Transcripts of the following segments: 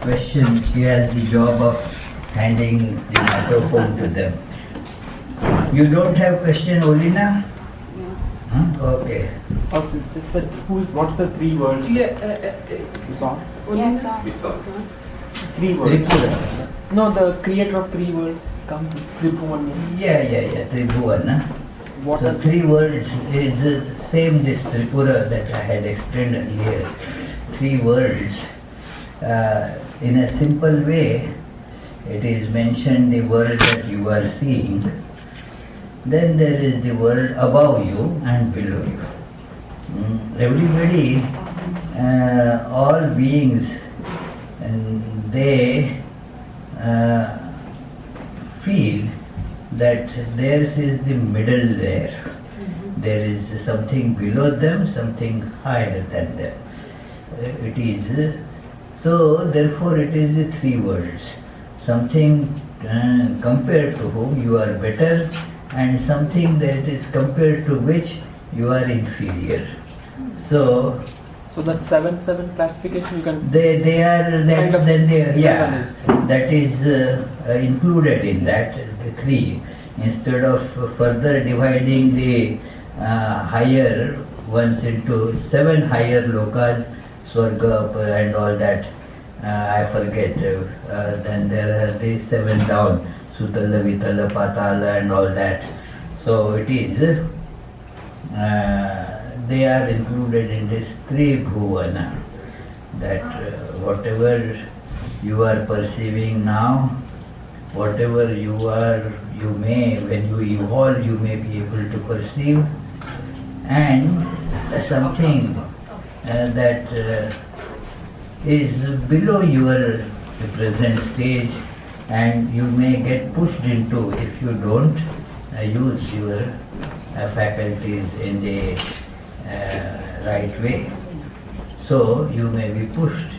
question, she has the job of handing the microphone to them. You don't have question, Olina? Okay. What's the 3 words? Song? Which song? 3 words. Tripura. No, the creator of 3 words comes Tripura. Yeah, Tribhuvana. What So are 3 words is same this Tripura that I had explained earlier. 3 words. In a simple way, it is mentioned the world that you are seeing. Then there is the world above you and below you. Everybody, all beings, and they feel that theirs is the middle there. There is something below them, something higher than them. It is so. Therefore, it is the 3 worlds. Something compared to whom you are better, and something that is compared to which you are inferior. So that 7 classification you can. They are that kind of then they is. that is included in that the 3. Instead of further dividing the higher ones into 7 higher lokas, Swarga and all that, I forget. Then there are the 7 down, Sutala, Vitala, Patala and all that. So it is, they are included in this 3 bhuvana, that whatever you are perceiving now, whatever you may, when you evolve, you may be able to perceive, and something that is below your present stage, and you may get pushed into if you don't use your faculties in the right way. So you may be pushed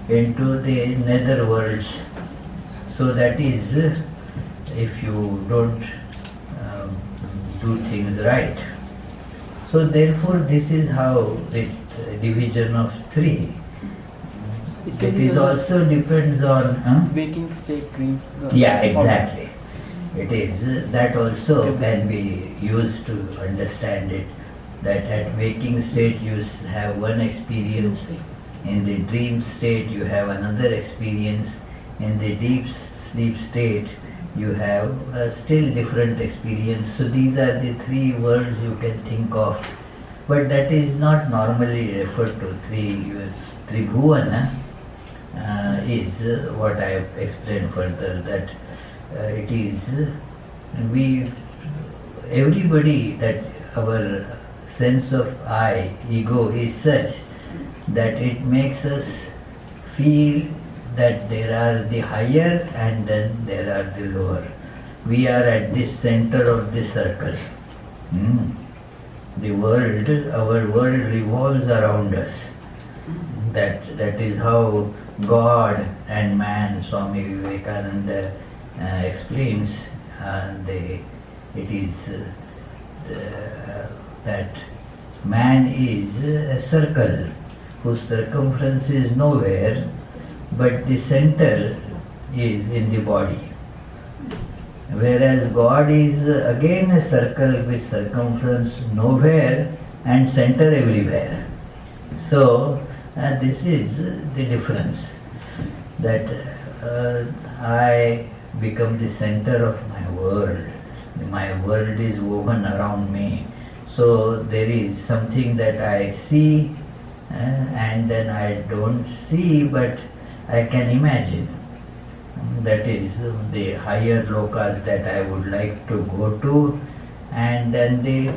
into the nether worlds. So that is, if you don't do things right. So therefore, this is how the division of 3. It is also depends on waking state, dreams. Yeah, exactly. It is that also can be used to understand it. That at waking state you have one experience, in the dream state you have another experience, in the deep sleep state you have still different experience. So these are the 3 words you can think of, but that is not normally referred to. 3 bhuvana is what I have explained further, that it is everybody, that our sense of I, ego, is such that it makes us feel that there are the higher and then there are the lower. We are at the center of the circle. The world, our world revolves around us. That is how God and man, Swami Vivekananda explains, it is that man is a circle whose circumference is nowhere, but the center is in the body. Whereas God is again a circle with circumference nowhere and center everywhere. So this is the difference, that I become the center of my world. My world is woven around me. So there is something that I see and then I don't see, but I can imagine. That is the higher lokas that I would like to go to, and then the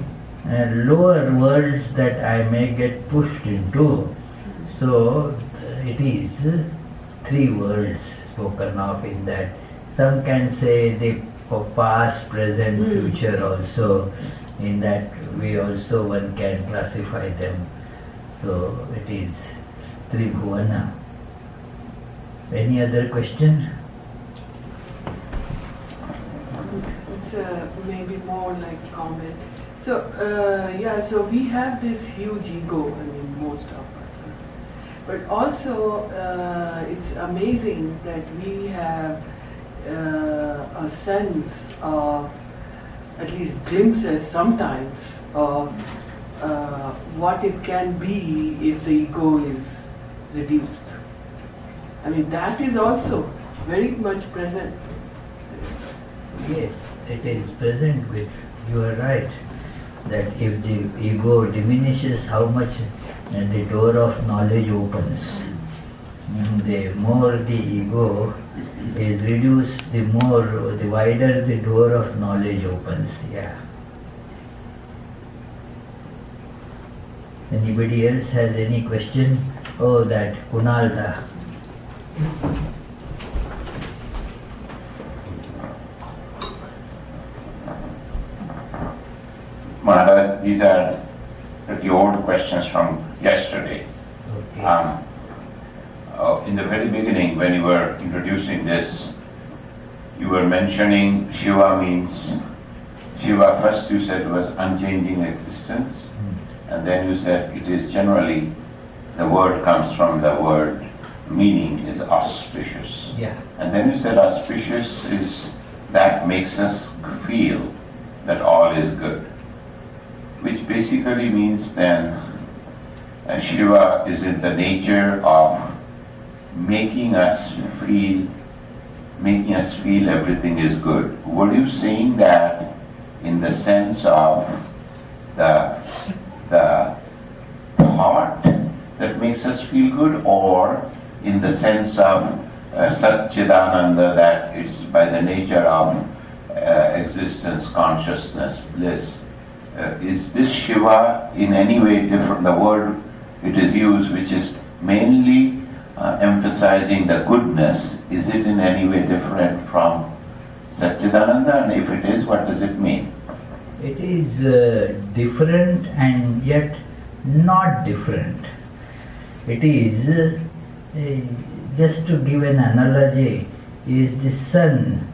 lower worlds that I may get pushed into. So it is 3 worlds spoken of in that. Some can say the past, present, future also. In that way also one can classify them. So it is 3 bhuvana. Any other question? It's maybe more like comment. So so we have this huge ego, most of us. But also, it's amazing that we have a sense of, at least glimpses sometimes, of what it can be if the ego is reduced. I mean, that is also very much present. Yes, it is present with, you are right, that if the ego diminishes, how much the door of knowledge opens. The more the ego is reduced, the wider the door of knowledge opens. Yeah. Anybody else has any question? Oh, that Kunalda. Maharaj, these are pretty old questions from yesterday. Okay. In the very beginning, when you were introducing this, you were mentioning Shiva means, Shiva first you said was unchanging existence, and then you said it is generally, the word comes from the word, meaning is auspicious. Yeah. And then you said auspicious is that makes us feel that all is good, which basically means then Shiva is in the nature of making us feel everything is good. Were you saying that in the sense of the thought that makes us feel good, or in the sense of Satchidananda, that it's by the nature of existence, consciousness, bliss? Is this Shiva in any way different? The word it is used, which is mainly emphasizing the goodness, is it in any way different from Satchidananda? And if it is, what does it mean? It is different and yet not different. It is, just to give an analogy, is the sun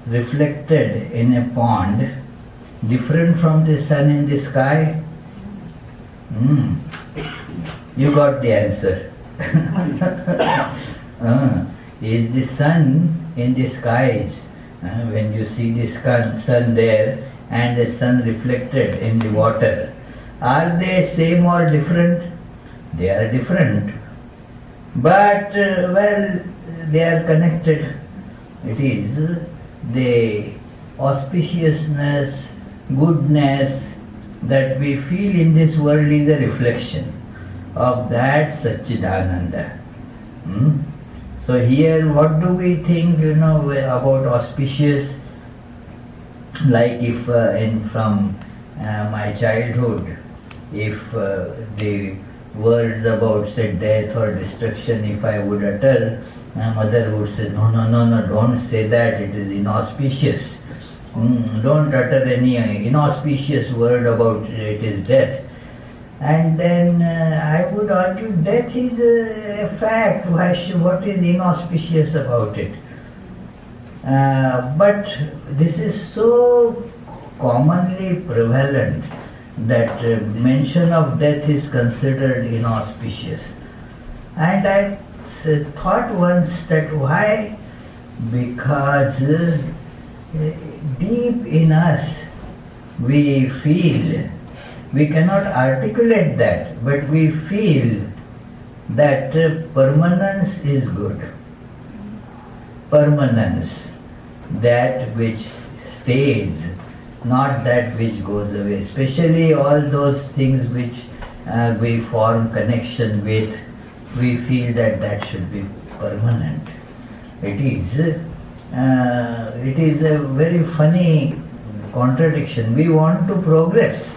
reflected in a pond different from the sun in the sky? You got the answer. Is the sun in the skies, when you see the sun there and the sun reflected in the water, are they same or different? They are different. But, they are connected. It is the auspiciousness, goodness that we feel in this world is a reflection of that Satchidananda. So here, what do we think, about auspicious? Like if from my childhood, if the words about, say, death or destruction, if I would utter, my mother would say, no, don't say that, it is inauspicious. Don't utter any inauspicious word about it is death. And then I would argue death is a fact. What is inauspicious about it? But this is so commonly prevalent that mention of death is considered inauspicious. And I thought once that why? Because deep in us we feel, we cannot articulate that, but we feel that permanence is good. Permanence, that which stays, not that which goes away. Especially all those things which we form connection with, we feel that should be permanent. It is a very funny contradiction. We want to progress,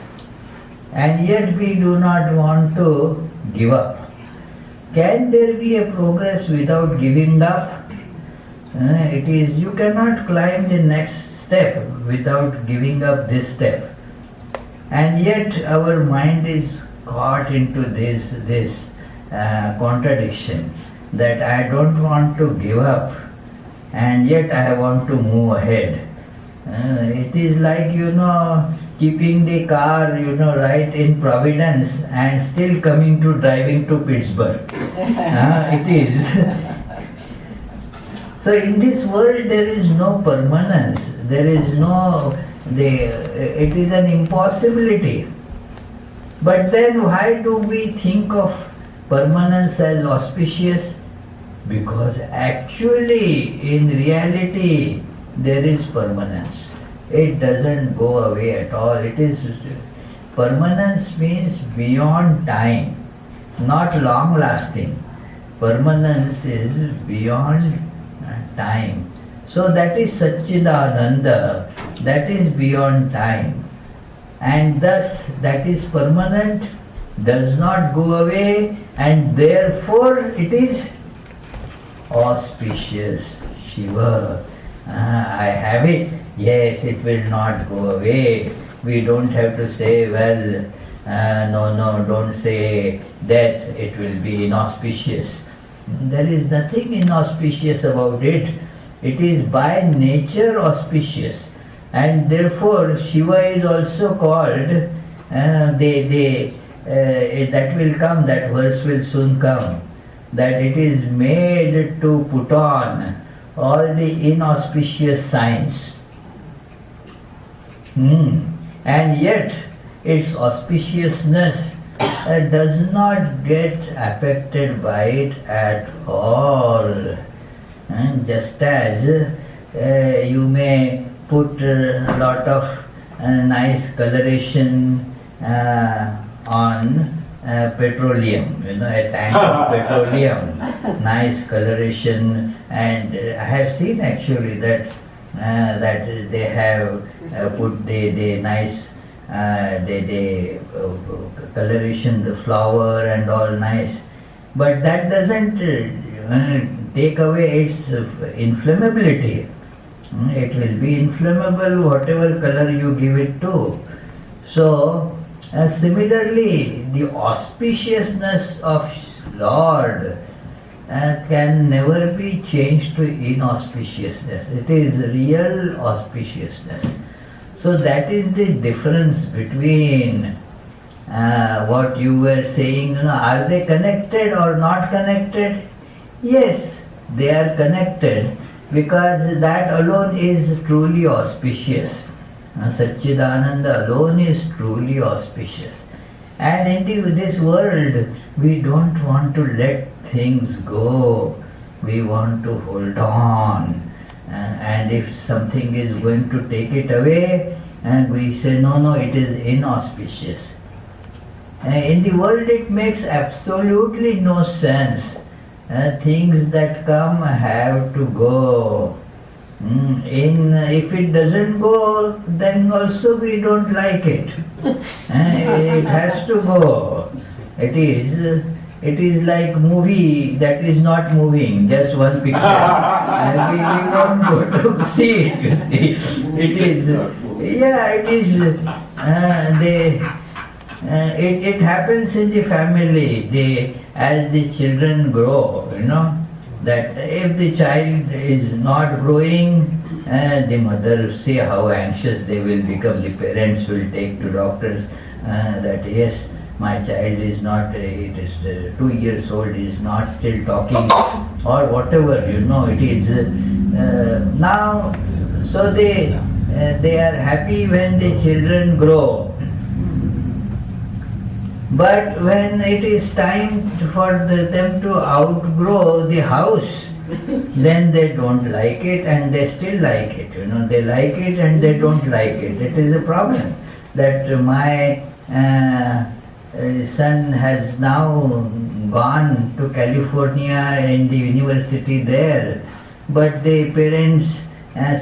and yet we do not want to give up. Can there be a progress without giving up? It is, you cannot climb the next step without giving up this step. And yet our mind is caught into this contradiction, that I don't want to give up and yet I want to move ahead. It is like, keeping the car, right in Providence and still coming to driving to Pittsburgh. It is. So in this world there is no permanence. There is no, it is an impossibility. But then why do we think of permanence as auspicious? Because actually, in reality, there is permanence. It doesn't go away at all. It is, permanence means beyond time, not long lasting. Permanence is beyond time. So that is Satchidananda, that is beyond time. And thus that is permanent, does not go away, and therefore it is auspicious. Shiva, I have it, yes, it will not go away. We don't have to say, well, no, don't say death, it will be inauspicious. There is nothing inauspicious about it. It is by nature auspicious. And therefore Shiva is also called, that will come, that verse will soon come, that it is made to put on all the inauspicious signs. And yet its auspiciousness does not get affected by it at all. And just as you may put a lot of nice coloration on petroleum, a tank of petroleum, nice coloration, and I have seen actually that they have put the nice coloration, the flower and all nice, but that doesn't take away its inflammability. It will be inflammable whatever color you give it to. So similarly, the auspiciousness of Lord can never be changed to inauspiciousness. It is real auspiciousness. So that is the difference between what you were saying, are they connected or not connected? Yes, they are connected, because that alone is truly auspicious. Satchidananda alone is truly auspicious. And in this world, we don't want to let things go. We want to hold on. And if something is going to take it away, and we say, no, it is inauspicious. In the world it makes absolutely no sense. Things that come have to go. If it doesn't go, then also we don't like it. It has to go. It is like movie that is not moving, just one picture. We don't go to see it, you see. It happens in the family. As the children grow, that if the child is not growing, the mother say how anxious they will become. The parents will take to doctors that yes, my child is not, it is 2 years old, is not still talking, or whatever, it is. Now, so they are happy when the children grow. But when it is time for them to outgrow the house, then they don't like it and they still like it. They like it and they don't like it. It is a problem that my son has now gone to California in the university there, but the parents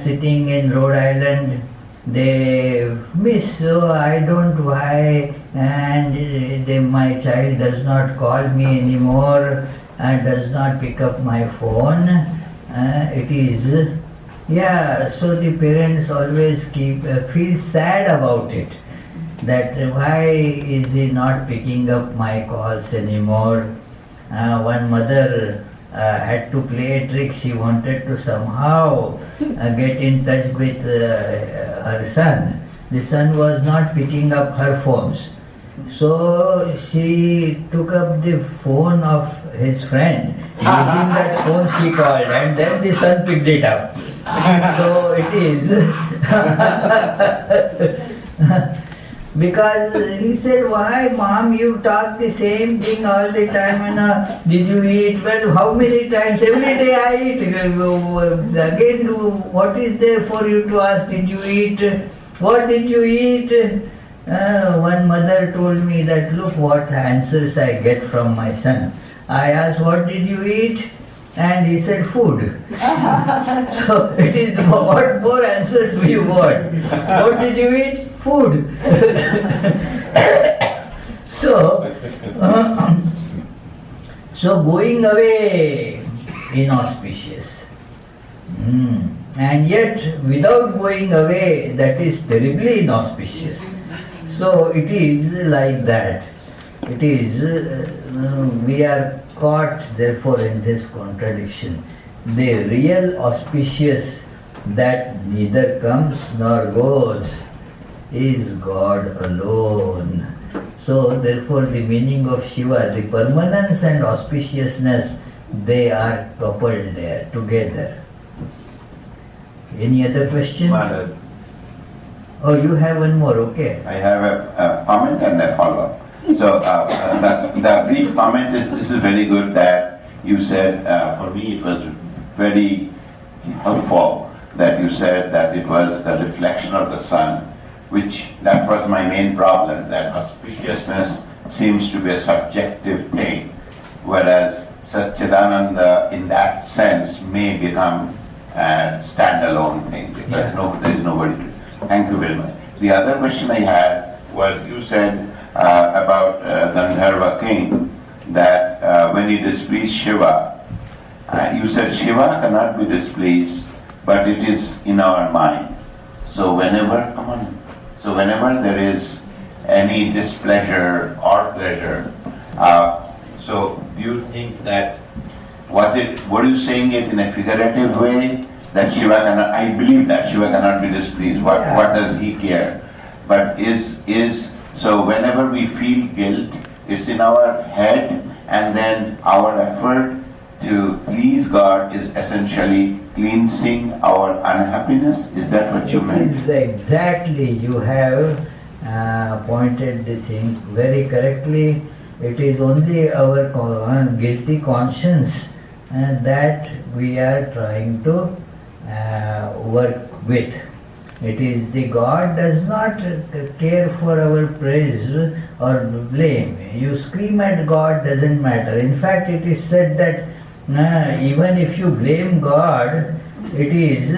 sitting in Rhode Island, they miss, so I don't why, and my child does not call me anymore and does not pick up my phone. So the parents always feel sad about it, that why is he not picking up my calls anymore. One mother had to play a trick. She wanted to somehow get in touch with her son. The son was not picking up her phones. So she took up the phone of his friend. Using that phone she called, and then the son picked it up. So it is because he said, "Why, mom, you talk the same thing all the time, and did you eat?" Well, how many times? Every day I eat. Again, what is there for you to ask? Did you eat? What did you eat? One mother told me that, look what answers I get from my son. I asked, what did you eat? And he said, food. So it is, what more answer do you want? What did you eat? Food. So going away inauspicious. And yet without going away, that is terribly inauspicious. So it is like that. It is, we are caught therefore in this contradiction. The real auspicious that neither comes nor goes is God alone. So therefore the meaning of Shiva, the permanence and auspiciousness, they are coupled there together. Any other question? Mother, Oh, you have one more, okay. I have a comment and a follow-up. So the brief comment is, this is very good that you said, for me it was very helpful that you said that it was the reflection of the sun, which that was my main problem, that auspiciousness seems to be a subjective thing, whereas Satchidananda in that sense may become a standalone thing because there is nobody to. Thank you very much. The other question I had was, you said about Gandharva king that when he displeased Shiva, you said Shiva cannot be displeased, but it is in our mind. So whenever there is any displeasure or pleasure, so do you think that were you saying it in a figurative way? That Shiva cannot, I believe that Shiva cannot be displeased. What does he care? But so whenever we feel guilt, it's in our head, and then our effort to please God is essentially cleansing our unhappiness. Is that what you meant? Exactly. You have pointed the thing very correctly. It is only our guilty conscience that we are trying to work with. It is the God does not care for our praise or blame. You scream at God, doesn't matter. In fact, it is said that even if you blame God, it is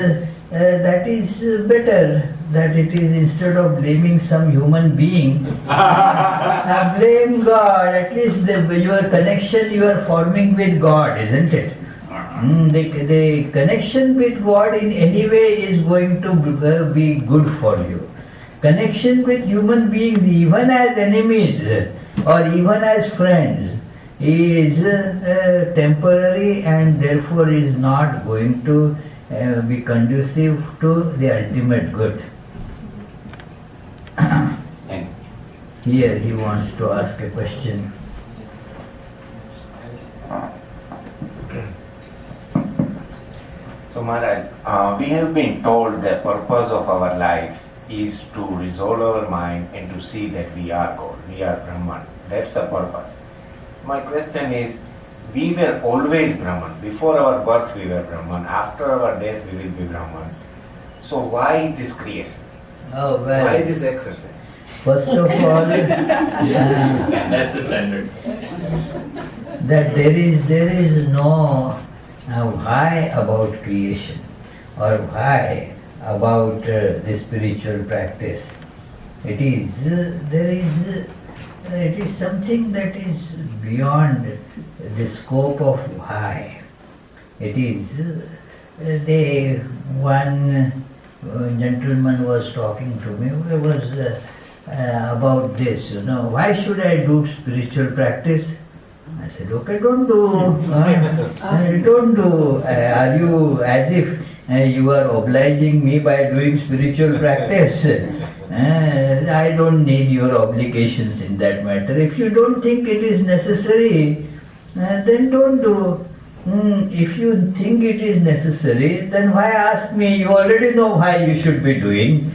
that is better. That it is instead of blaming some human being, blame God. At least your connection you are forming with God, isn't it? The connection with God in any way is going to be good for you. Connection with human beings, even as enemies or even as friends, is temporary and therefore is not going to be conducive to the ultimate good. Here he wants to ask a question. So Maharaj, we have been told the purpose of our life is to resolve our mind and to see that we are God, we are Brahman. That's the purpose. My question is, we were always Brahman. Before our birth we were Brahman. After our death we will be Brahman. So why this creation? Oh, well. Why this exercise? First of all, that's the standard. That there is no why about creation or why about the spiritual practice. It is something that is beyond the scope of why. It is the one gentleman was talking to me. It was about this. Why should I do spiritual practice? I said, okay, don't do. Don't do. Are you as if you are obliging me by doing spiritual practice? I don't need your obligations in that matter. If you don't think it is necessary, then don't do. If you think it is necessary, then why ask me? You already know why you should be doing.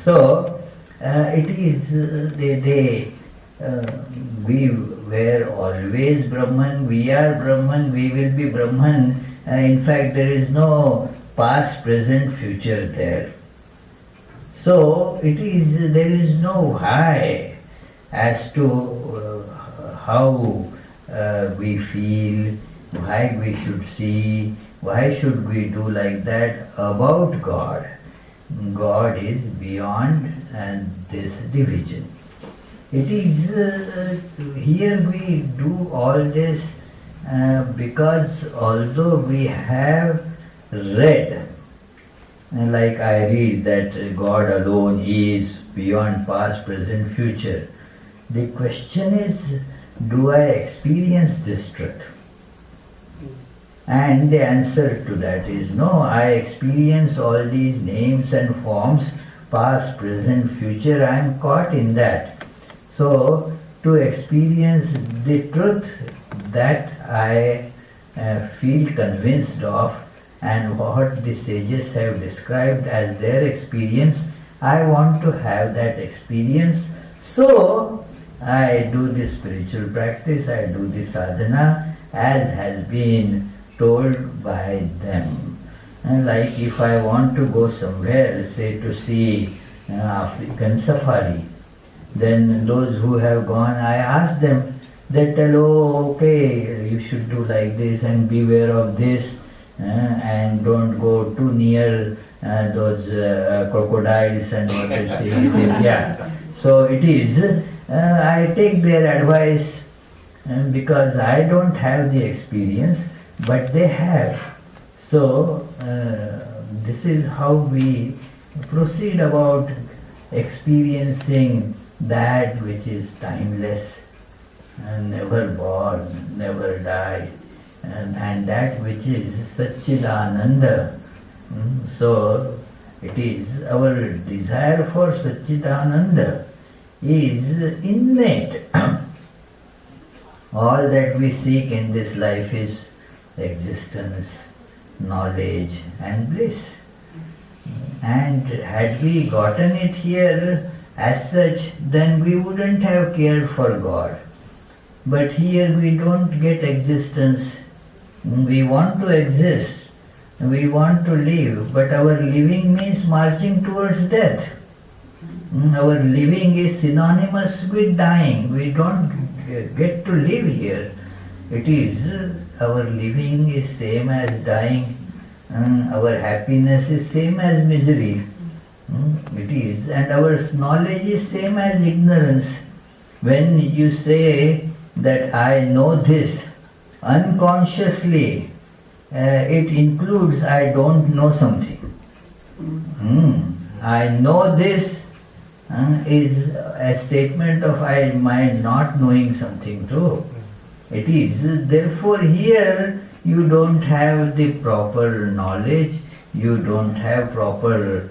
So, it is, we were always Brahman, we are Brahman, we will be Brahman. In fact, there is no past, present, future there. So, there is no why as to how we feel, why we should see, why should we do like that about God. God is beyond this division. It is, here we do all this because although we have read, like I read that God alone is beyond past, present, future, the question is, do I experience this truth? And the answer to that is no, I experience all these names and forms, past, present, future, I am caught in that. So, to experience the truth that I feel convinced of and what the sages have described as their experience, I want to have that experience. So, I do the spiritual practice, I do the sadhana as has been told by them. And like if I want to go somewhere, say to see African safari, then those who have gone, I ask them, they tell, oh, okay, you should do like this and beware of this and don't go too near those crocodiles and what they say. Yeah. So it is, I take their advice because I don't have the experience, but they have. So this is how we proceed about experiencing that which is timeless, never born, never die, and that which is Satchidananda. So it is our desire for Satchidananda is innate. All that we seek in this life is existence, knowledge and bliss. And had we gotten it here as such, then we wouldn't have cared for God. But here we don't get existence. We want to exist, we want to live, but our living means marching towards death. Our living is synonymous with dying. We don't get to live here. It is, our living is same as dying. Our happiness is same as misery. It is, and our knowledge is same as ignorance. When you say that I know this, unconsciously it includes I don't know something. I know this is a statement of my not knowing something too. It is, therefore here you don't have the proper knowledge, you don't have proper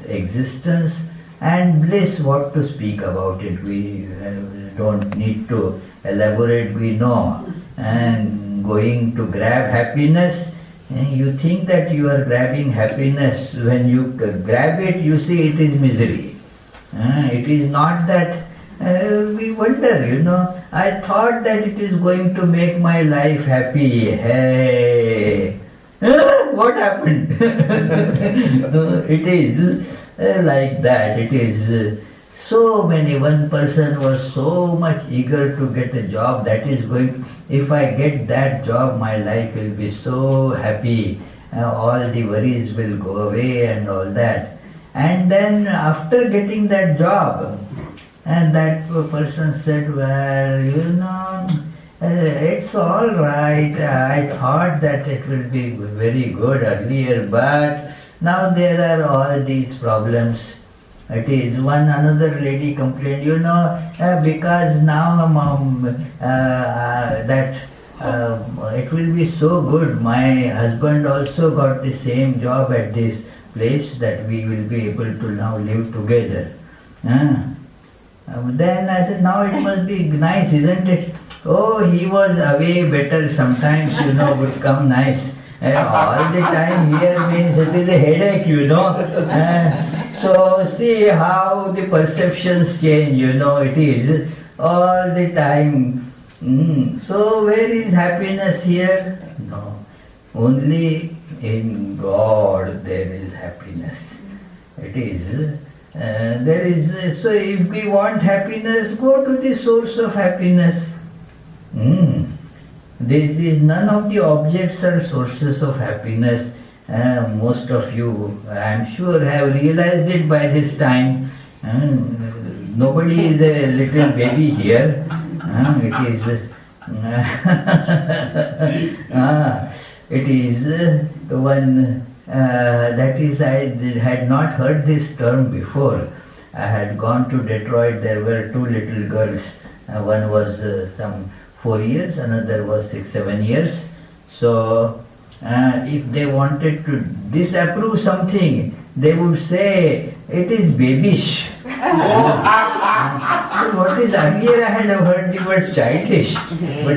existence, and bliss, what to speak about it, we don't need to elaborate, we know. And going to grab happiness, you think that you are grabbing happiness, when you grab it you see it is misery. It is not that, we wonder, I thought that it is going to make my life happy. Hey, what happened? It is like that. It is so many. One person was so much eager to get a job that is going, if I get that job, my life will be so happy. All the worries will go away and all that. And then after getting that job, and that person said, well, it's all right. I thought that it will be very good earlier, but now there are all these problems. It is one another lady complained, because now it will be so good. My husband also got the same job at this place that we will be able to now live together. Then I said, now it must be nice, isn't it? Oh, he was away better sometimes, would come nice. All the time here means it is a headache, so see how the perceptions change, it is all the time. So where is happiness here? No. Only in God there is happiness. It is, so if we want happiness, go to the source of happiness. This is none of the objects are sources of happiness. Most of you, I am sure, have realized it by this time. Nobody is a little baby here. It is one, that is, I had not heard this term before. I had gone to Detroit, there were two little girls. One was some 4 years, another was 6-7 years. So, if they wanted to disapprove something, they would say, it is babyish. What is earlier I had heard the word childish, but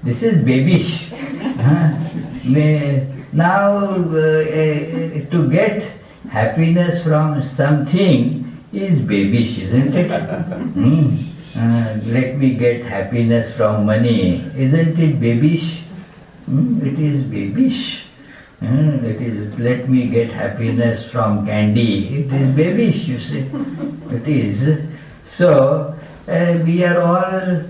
this is babyish. Now, to get happiness from something is babyish, isn't it? Let me get happiness from money. Isn't it babyish? It is babyish. It is, let me get happiness from candy. It is babyish, you see. It is. So, we are all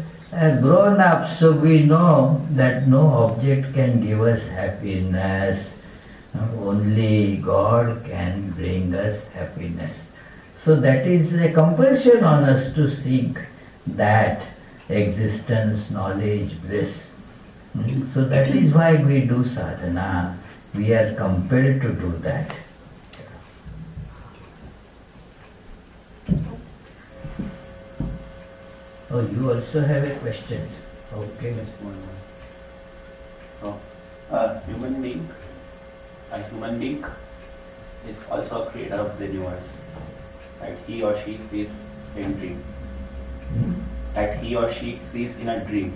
grown up, so we know that no object can give us happiness. Only God can bring us happiness. So that is a compulsion on us to seek that existence, knowledge, bliss. So that is why we do sadhana. We are compelled to do that. Oh, you also have a question. Okay. So, a human being is also a creator of the universe. Right? He or she sees in dream. That he or she sees in a dream.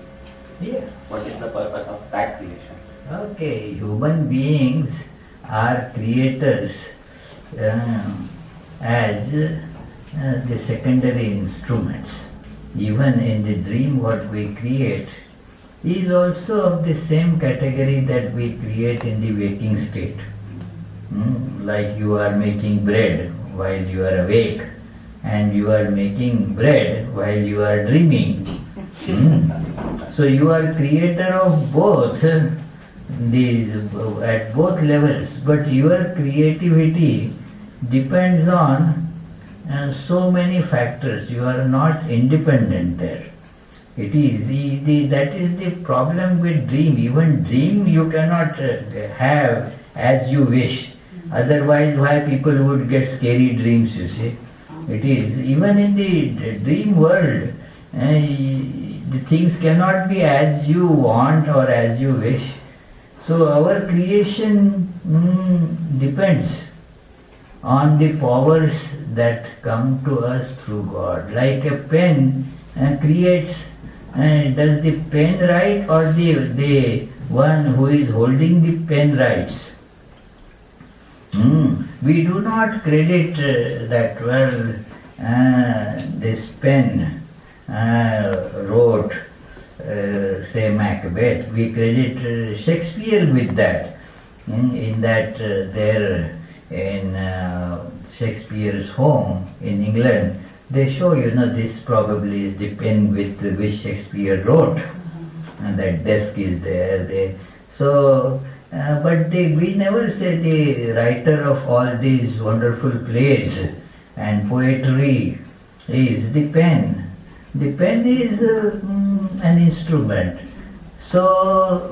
Yeah. What is the purpose of that creation? Okay, human beings are creators as the secondary instruments. Even in the dream what we create is also of the same category that we create in the waking state. Like you are making bread while you are awake, and you are making bread while you are dreaming. So you are creator of both these at both levels, but your creativity depends on so many factors. You are not independent there. It is that is the problem with dream. Even dream you cannot have as you wish. Otherwise, why people would get scary dreams, you see. It is, even in the dream world, the things cannot be as you want or as you wish. So our creation depends on the powers that come to us through God. Like a pen creates, does the pen write or the one who is holding the pen writes? We do not credit that, well, this pen wrote, say, Macbeth. We credit Shakespeare with that. In that there in Shakespeare's home in England, they show, this probably is the pen with which Shakespeare wrote, and that desk is there. But we never say the writer of all these wonderful plays and poetry is the pen. The pen is an instrument. So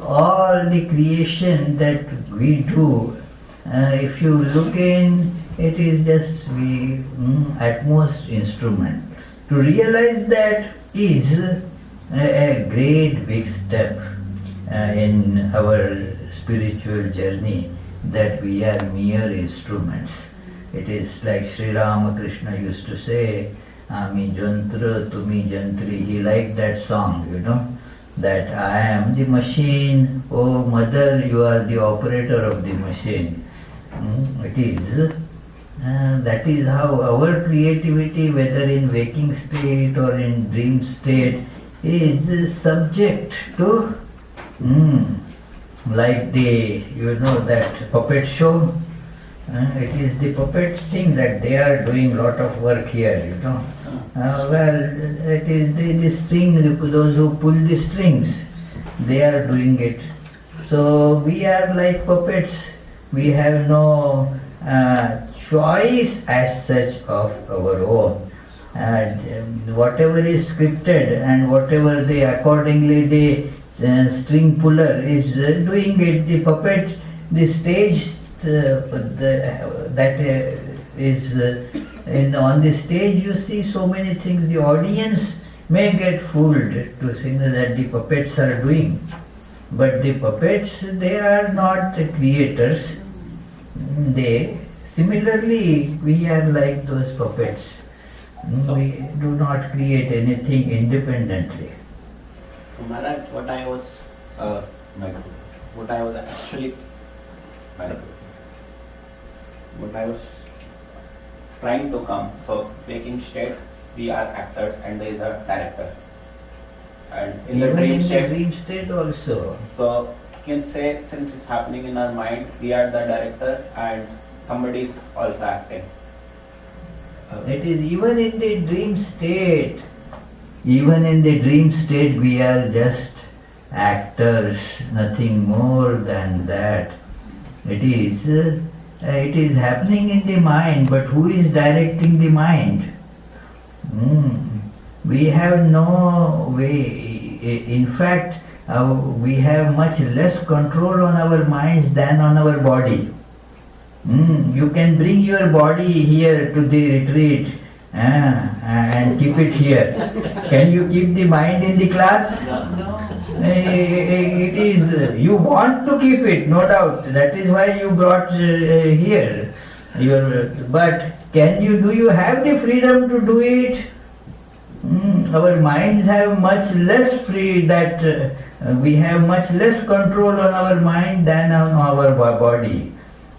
all the creation that we do, if you look in it is just the at most instrument. To realize that is a great big step in our spiritual journey, that we are mere instruments. It is like Sri Ramakrishna used to say, Ami jantra, tumi jantri. He liked that song, that I am the machine, oh mother, you are the operator of the machine. It is, that is how our creativity, whether in waking state or in dream state, is subject to, like the, that puppet show. It is the puppets thing that they are doing lot of work here, well, it is the string, those who pull the strings, they are doing it. So we are like puppets. We have no choice as such of our own. And whatever is scripted and whatever they accordingly the string puller is doing it, the puppet, the stage that is on the stage, you see so many things. The audience may get fooled to think that the puppets are doing, but the puppets, they are not the creators. They similarly, we are like those puppets. We do not create anything independently. So Maharaj, what I was actually what I was trying to come, so waking state, we are actors and there is a director. And in the dream state also. So you can say, since it's happening in our mind, we are the director and somebody is also acting. It is even in the dream state. Even in the dream state, we are just actors, nothing more than that. It is happening in the mind, but who is directing the mind? We have no way. In fact, we have much less control on our minds than on our body. You can bring your body here to the retreat and keep it here. Can you keep the mind in the class? No. It is, you want to keep it, no doubt. That is why you brought here. But do you have the freedom to do it? Our minds have much less we have much less control on our mind than on our body.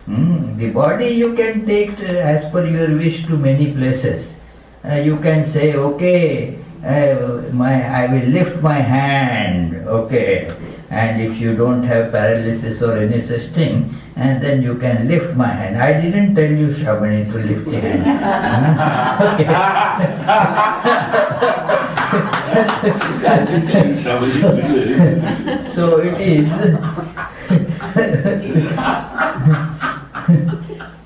The body you can take as per your wish to many places. You can say, okay, I will lift my hand, okay, and if you don't have paralysis or any such thing, and then you can lift my hand. I didn't tell you, Shamani, to lift the hand. So it is.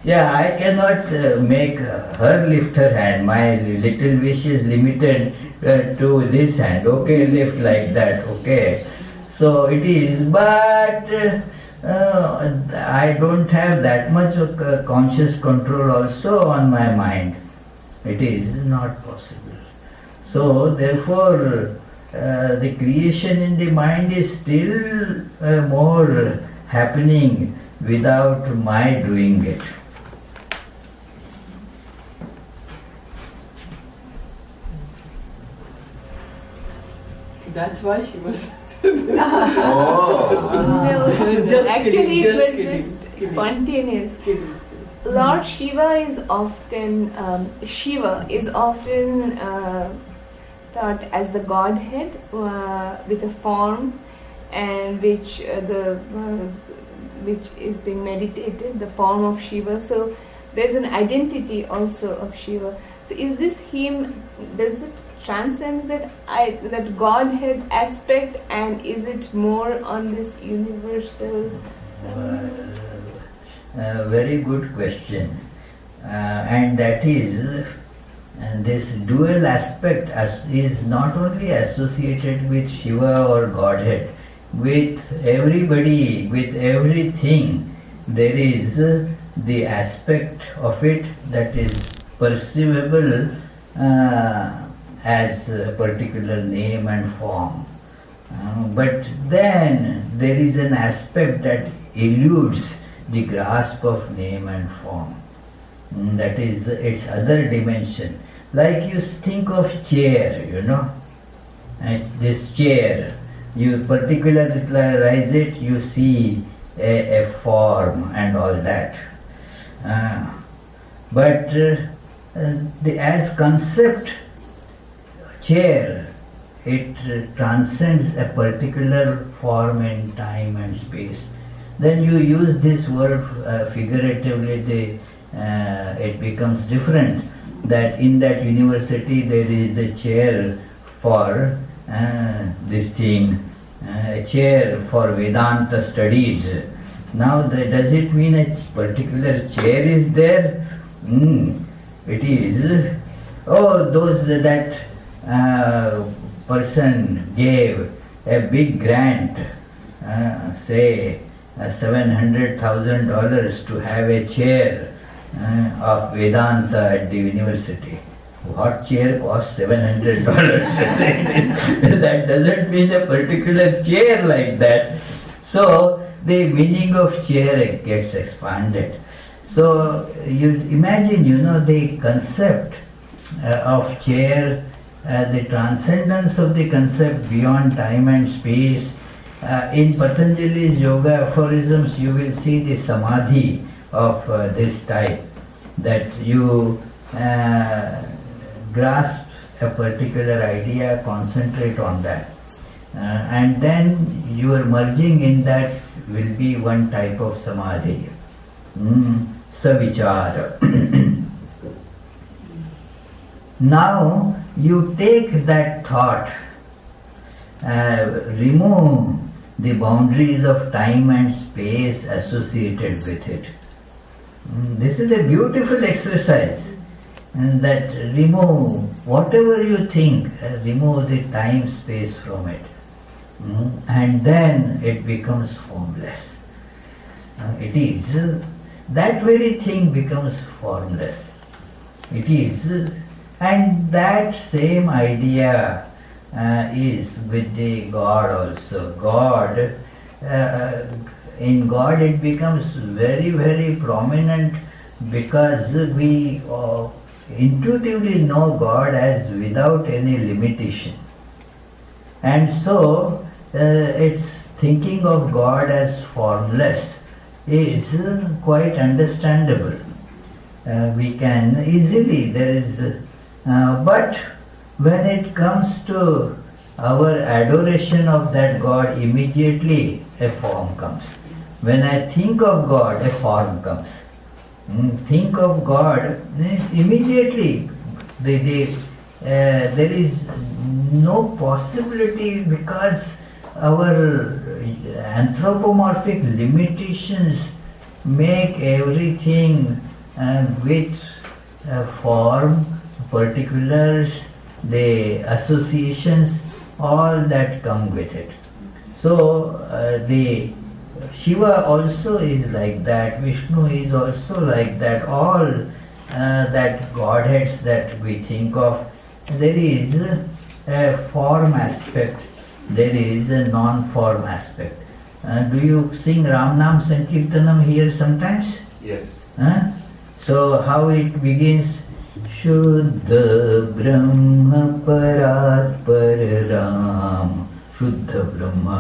Yeah, I cannot make her lift her hand. My little wish is limited to this hand. Okay, lift like that. Okay. So it is, but I don't have that much of conscious control also on my mind. It is not possible. So therefore, the creation in the mind is still more happening without my doing it. That's why she was. No, actually it was just spontaneous. Lord Shiva is often thought as the Godhead with a form, and which is being meditated, the form of Shiva. So there's an identity also of Shiva. So is this him? Does it transcend that Godhead aspect, and is it more on this universal? Very good question, and that is, this dual aspect is not only associated with Shiva or Godhead, with everybody, with everything. There is the aspect of it that is perceivable as a particular name and form. But then there is an aspect that eludes the grasp of name and form. That is its other dimension. Like you think of chair, this chair, you particularize it, you see a form and all that. But as concept, chair, it transcends a particular form in time and space. Then you use this word figuratively, it becomes different. That in that university there is a chair for this thing, a chair for Vedanta studies. Now, does it mean a particular chair is there? It is. Oh, that person gave a big grant, say $700,000 to have a chair of Vedanta at the university. What chair costs $700? That doesn't mean a particular chair like that. So the meaning of chair gets expanded. So you imagine, the concept of chair, the transcendence of the concept beyond time and space. In Patanjali's yoga aphorisms, you will see the samadhi of this type, that you grasp a particular idea, concentrate on that, and then your merging in that will be one type of samadhi, savichara. Now you take that thought, remove the boundaries of time and space associated with it. This is a beautiful exercise, and that remove whatever you think, remove the time space from it, and then it becomes formless. It is that very thing becomes formless. It is, and that same idea is with the God also. God, in God it becomes very, very prominent, because we intuitively know God as without any limitation. And so it's thinking of God as formless is quite understandable. We can easily, but when it comes to our adoration of that God, immediately a form comes. When I think of God, a form comes. Think of God, immediately there is no possibility, because our anthropomorphic limitations make everything with form, particulars, the associations, all that come with it. So the Shiva also is like that, Vishnu is also like that, all that Godheads that we think of, there is a form aspect, there is a non-form aspect. Do you sing Ram Nam Sankirtanam here sometimes? Yes. So how it begins? Shuddha Brahma Parat Pararam. Shuddha Brahma.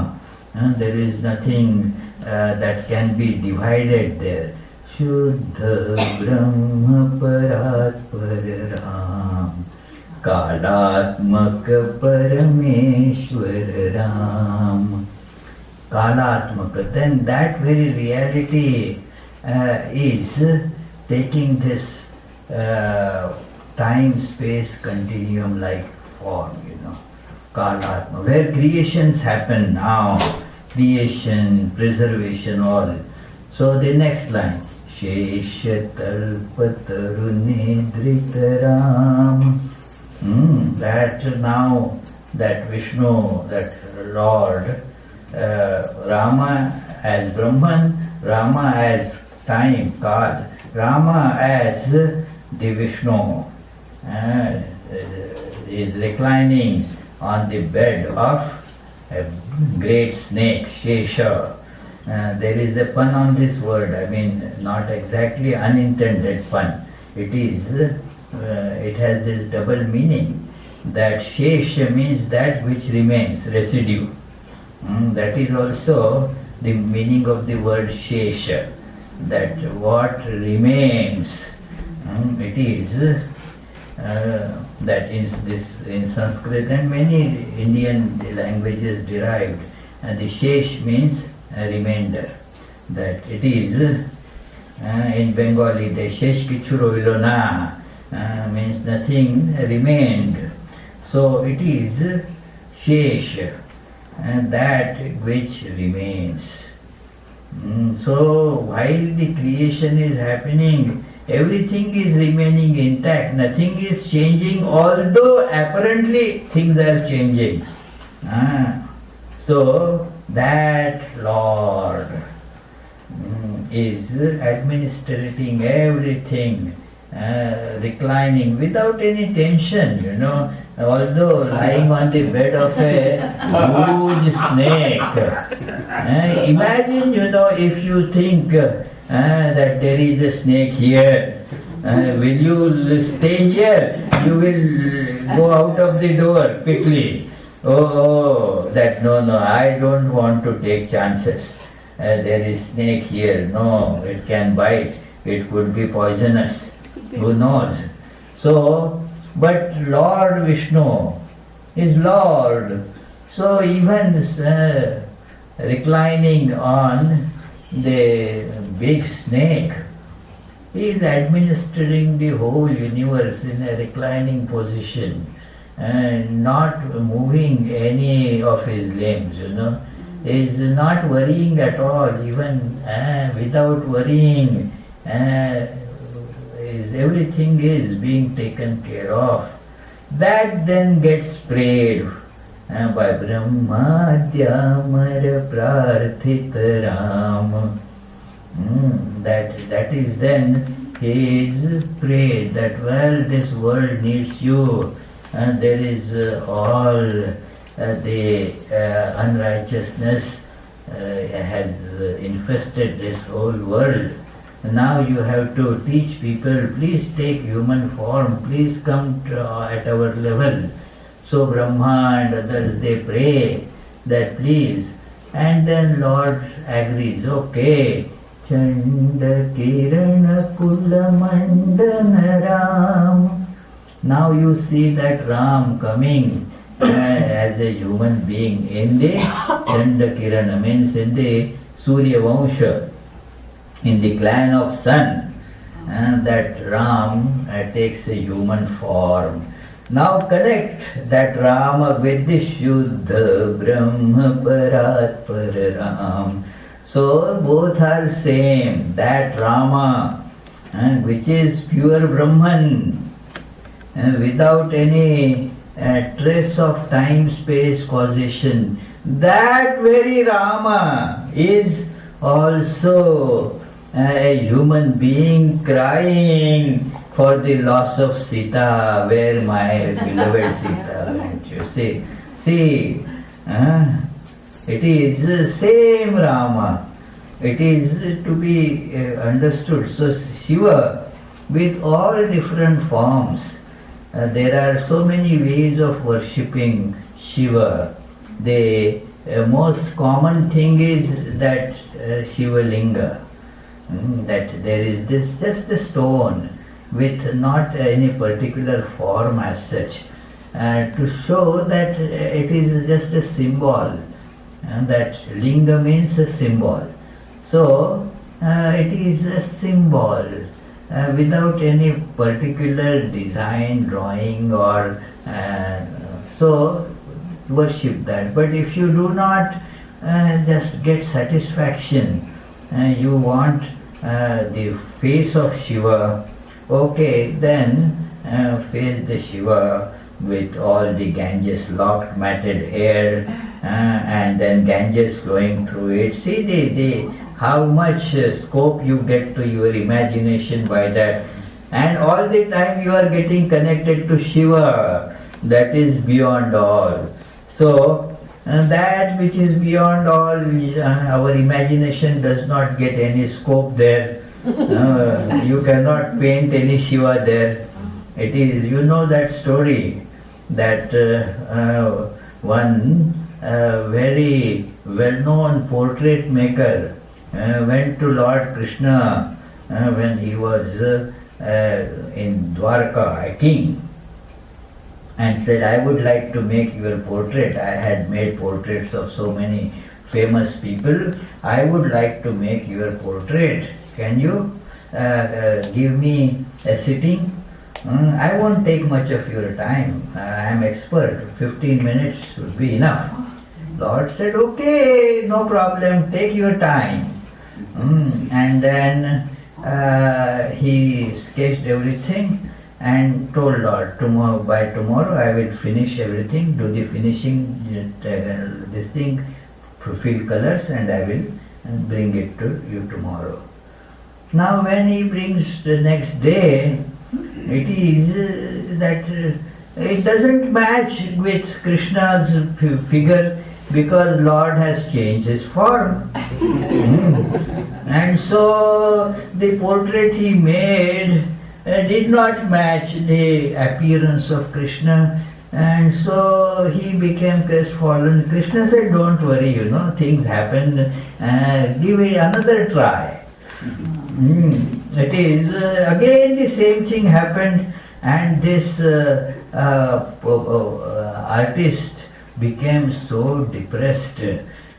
There is nothing that can be divided there. Shuddha Brahma Parat Pararam. Kalatmaka Parameshwar Ram. Kalatmaka. Then that very reality is taking this time-space continuum like form, Kalatma, where creations happen now, creation, preservation, all. So the next line, Sheshatalpatarunedritaram. That now, that Vishnu, that Lord, Rama as Brahman, Rama as time, Kal, Rama as the Vishnu is reclining on the bed of a great snake, Shesha. There is a pun on this word, I mean not exactly unintended pun. It has this double meaning, that Shesha means that which remains, residue. That is also the meaning of the word Shesha, that what remains. It is that in Sanskrit and many Indian languages derived, and the Shesh means a remainder. That it is in Bengali, the Shesh Kichuro Ilona means nothing remained. So it is Shesh, that which remains. So while the creation is happening, everything is remaining intact, nothing is changing, although apparently things are changing. So that Lord is administrating everything, reclining without any tension, although lying on the bed of a huge snake. Imagine, if you think that there is a snake here, will you stay here? You will go out of the door quickly. No, I don't want to take chances. There is snake here. No, it can bite. It could be poisonous. Who knows? So, but Lord Vishnu is Lord. So even reclining on the big snake, he is administering the whole universe in a reclining position, and not moving any of his limbs, He is not worrying at all, even without worrying, everything is being taken care of. That then gets prayed by Brahmadhyamara Prarthita Ram. That is then he is prayed that, well, this world needs you, and there is all the unrighteousness has infested this whole world. Now you have to teach people, please take human form, please come at our level. So Brahma and others, they pray that please, and then Lord agrees, okay, Chanda Kirana Kula Mandana Ram. Now you see that Ram coming as a human being in the Chanda Kirana, means in the Surya Vansha, in the clan of sun, and that Ram takes a human form. Now connect that Rama with the Shuddha Brahma Paratpara Ram. So both are same. That Rama, which is pure Brahman, without any trace of time, space, causation, that very Rama is also a human being crying for the loss of Sita, where my beloved Sita went. You see, it is the same Rama. It is to be understood. So Shiva, with all different forms, there are so many ways of worshipping Shiva. The most common thing is that Shiva Linga, that there is this just a stone with not any particular form as such, to show that it is just a symbol, and that Linga means a symbol. So it is a symbol without any particular design, drawing, or so worship that. But if you do not just get satisfaction, you want the face of Shiva, okay, then face the Shiva with all the Ganges locked matted hair, and then Ganges flowing through it. See the how much scope you get to your imagination by that. And all the time you are getting connected to Shiva, that is beyond all. So, that which is beyond all, our imagination does not get any scope there. You cannot paint any Shiva there. It is, you know that story, that one very well-known portrait maker went to Lord Krishna when he was in Dwarka, a king, and said, I would like to make your portrait. I had made portraits of so many famous people. I would like to make your portrait. Can you give me a sitting? I won't take much of your time. I am expert. 15 minutes would be enough. Lord said, okay, no problem, take your time. And then he sketched everything and told Lord, by tomorrow I will finish everything, do the finishing, this thing, fill colors, and I will bring it to you tomorrow. Now when he brings the next day, it is that it doesn't match with Krishna's figure, because Lord has changed his form. And so the portrait he made did not match the appearance of Krishna, and so he became crestfallen. Krishna said, don't worry, things happen, give it another try. It is, again the same thing happened, and this artist became so depressed,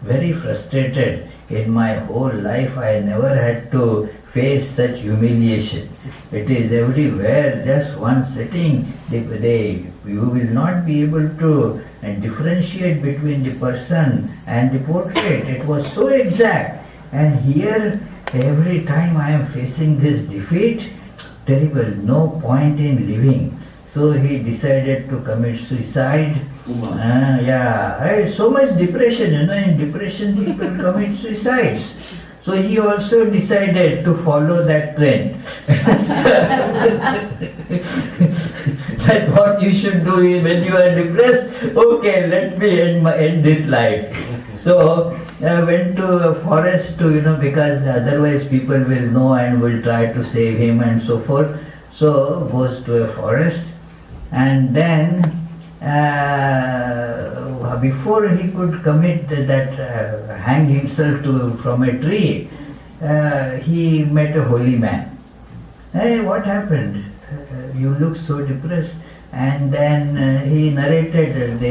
very frustrated. In my whole life I never had to face such humiliation. It is everywhere, just one sitting, you will not be able to differentiate between the person and the portrait. It was so exact. And here, every time I am facing this defeat, terrible, no point in living. So he decided to commit suicide. So much depression, in depression people commit suicides. So he also decided to follow that trend. That what you should do is, when you are depressed, okay, let me end this life. So went to a forest to, because otherwise people will know and will try to save him and so forth. So goes to a forest, and then before he could commit that, hang himself from a tree, he met a holy man. Hey, what happened? You look so depressed. And then he narrated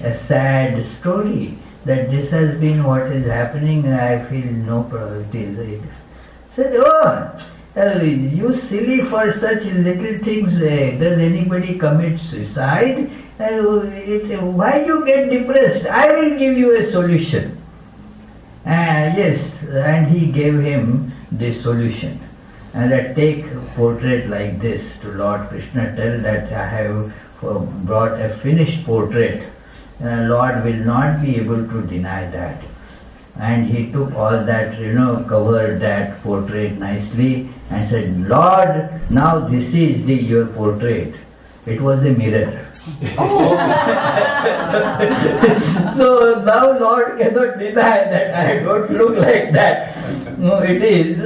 a sad story, that this has been what is happening, I feel no probability. Said, you silly, for such little things, does anybody commit suicide? Why you get depressed? I will give you a solution. Yes, and he gave him the solution. And that take portrait like this to Lord Krishna, tell that I have brought a finished portrait. Lord will not be able to deny that. And he took all that, covered that portrait nicely and said, Lord, now this is your portrait. It was a mirror. So now Lord cannot deny that I don't look like that. No, it is,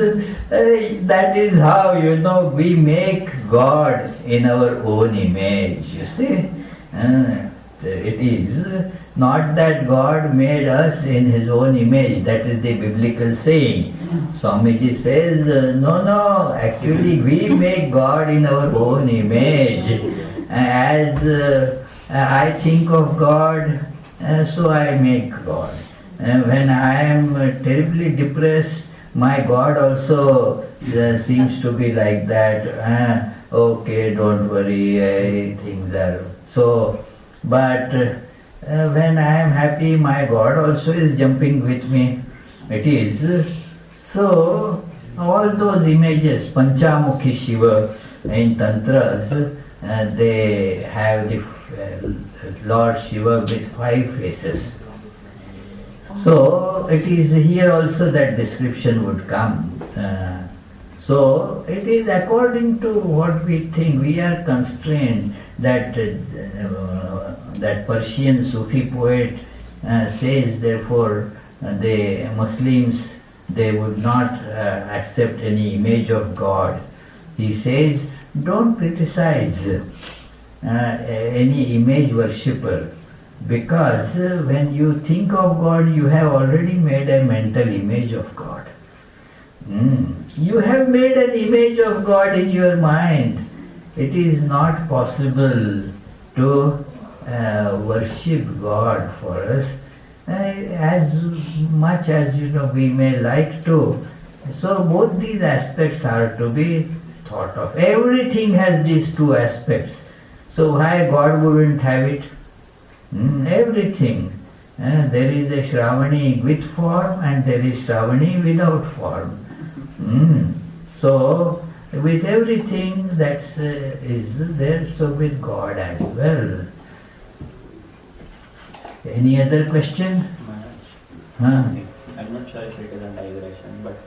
that is how, we make God in our own image, you see. It is not that God made us in His own image, that is the biblical saying. Swamiji says, no, actually we make God in our own image. As I think of God, so I make God. When I am terribly depressed, my God also seems to be like that. Okay, don't worry, things are so. But when I am happy, my God also is jumping with me. It is so. All those images, Panchamukhi Shiva in Tantras, they have the Lord Shiva with 5 faces. So it is here also that description would come. So it is according to what we think. We are constrained that that Persian Sufi poet says, therefore the Muslims, they would not accept any image of God. He says, don't criticize any image worshipper, because when you think of God, you have already made a mental image of God. You have made an image of God in your mind. It is not possible to worship God for us as much as we may like to. So both these aspects are to be thought of. Everything has these two aspects. So why God wouldn't have it? Everything. There is a Shravani with form and there is Shravani without form. So with everything that is there, so with God as well. Any other question? I'm not sure if it is a digression, but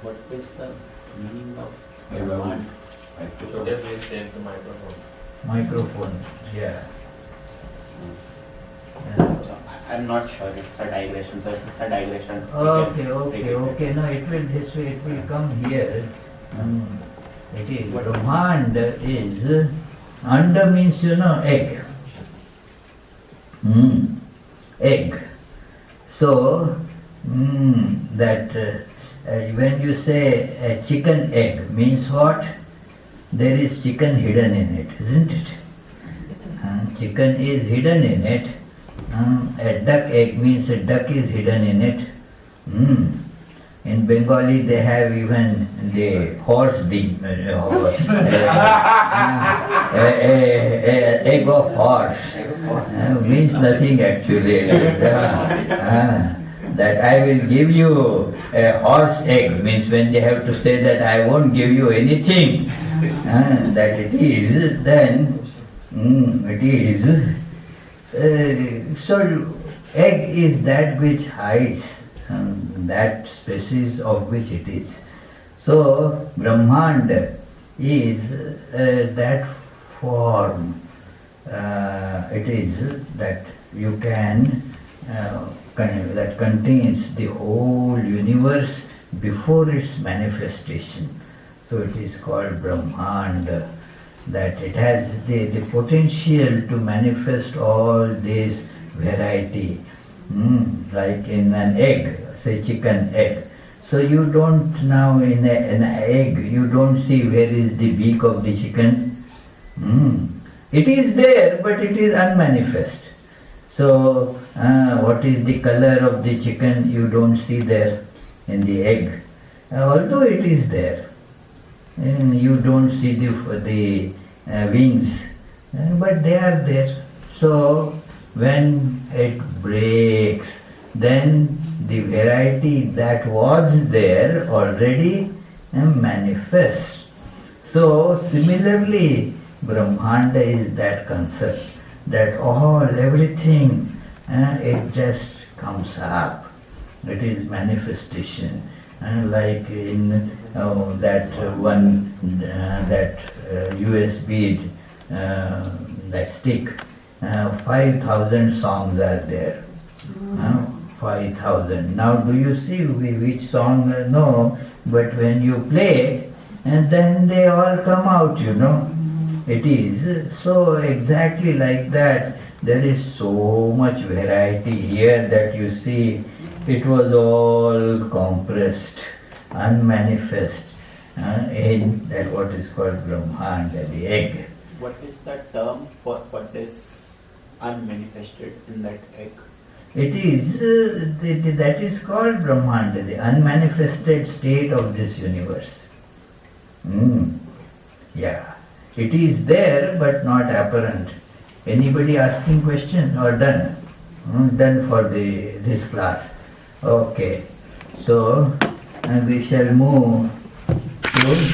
what is the meaning of Brahman? So just please take the microphone. Microphone, yeah. So I'm not sure it's a digression. So if it's a digression, Okay. No, it will this way. It will come here. It is Brahmanda is Anda means egg. Egg. So that when you say a chicken egg means what? There is chicken hidden in it, isn't it? Chicken is hidden in it. A duck egg means a duck is hidden in it. In Bengali they have even the horse egg of horse means nothing actually. That I will give you a horse egg means when they have to say that I won't give you anything, that it is, then it is. So egg is that which hides that species of which it is. So Brahmanda is that form. It is that you can that contains the whole universe before its manifestation. So it is called Brahmanda. That it has the potential to manifest all this variety, like in an egg, say chicken egg. So you don't now in an egg, you don't see where is the beak of the chicken. It is there, but it is unmanifest. So what is the color of the chicken, you don't see there in the egg. Although it is there. You don't see the wings, but they are there. So when it breaks, then the variety that was there already manifests. So similarly, Brahmanda is that concept that everything, it just comes up. It is manifestation. Like in that one, that USB, that stick, 5,000 songs are there. 5,000. Now do you see which song? No, but when you play, and then they all come out, It is so exactly like that. There is so much variety here that you see. It was all compressed, unmanifest, in that what is called Brahmanda, the egg. What is the term for what is unmanifested in that egg? It is, that is called Brahmanda, the unmanifested state of this universe. Yeah, it is there but not apparent. Anybody asking question or done? Done for this class. Okay, so we shall move to